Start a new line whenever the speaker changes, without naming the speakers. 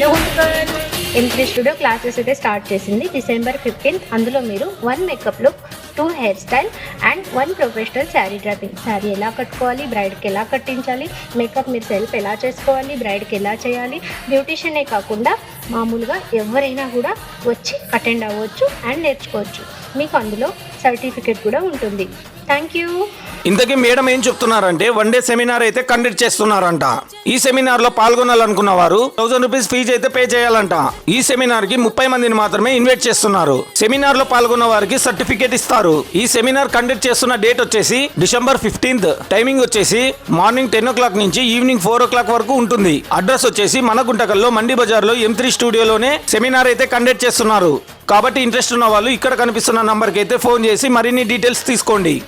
Hello girls, M3 studio classes అయితే start చేసింది December 15th. అందులో మీరు 1 makeup look, 2 hair style and 1 professional sari dropping. Sari ఎలా కట్టుకోవాలి, బ్రైడ్కి ఎలా కట్టించాలి, మేకప్ మీరు సెల్ఫ్ ఎలా చేసుకోవాలి, బ్రైడ్కి ఎలా చేయాలి, బ్యూటిషియనే కాకుండా మామూలుగా ఎవరైనా కూడా వచ్చి అటెండ్ అవ్వచ్చు అండ్ నేర్చుకోవచ్చు. మీకు అందులో సర్టిఫికేట్ కూడా ఉంటుంది. Thank you.
ఇంతకీ మేడం ఏం చెప్తున్నారంటే 1 డే సెమినార్ అయితే కండక్ట్ చేస్తున్నారంట. ఈ సెమినార్ లో పాల్గొనాలనుకున్న వారు 1000 రూపీస్ ఫీజు అయితే పే చేయాలంట. ఈ సెమినార్ కి 30 మందిని మాత్రమే ఇన్వైట్ చేస్తున్నారు. సెమినార్ లో పాల్గొన్న వారికి సర్టిఫికేట్ ఇస్తారు. ఈ సెమినార్ కండక్ట్ చేస్తున్న డేట్ వచ్చేసి December 15th. టైమింగ్ వచ్చేసి మార్నింగ్ 10 o'clock నుంచి ఈవినింగ్ 4 o'clock వరకు ఉంటుంది. అడ్రస్ వచ్చేసి మన గుంటకల్లో మండి బజార్లో M3 స్టూడియోలోనే సెమినార్ అయితే కండక్ట్ చేస్తున్నారు. కాబట్టి ఇంట్రెస్ట్ ఉన్న వాళ్ళు ఇక్కడ కనిపిస్తున్న నంబర్కి అయితే ఫోన్ చేసి మరిన్ని డీటెయిల్స్ తీసుకోండి.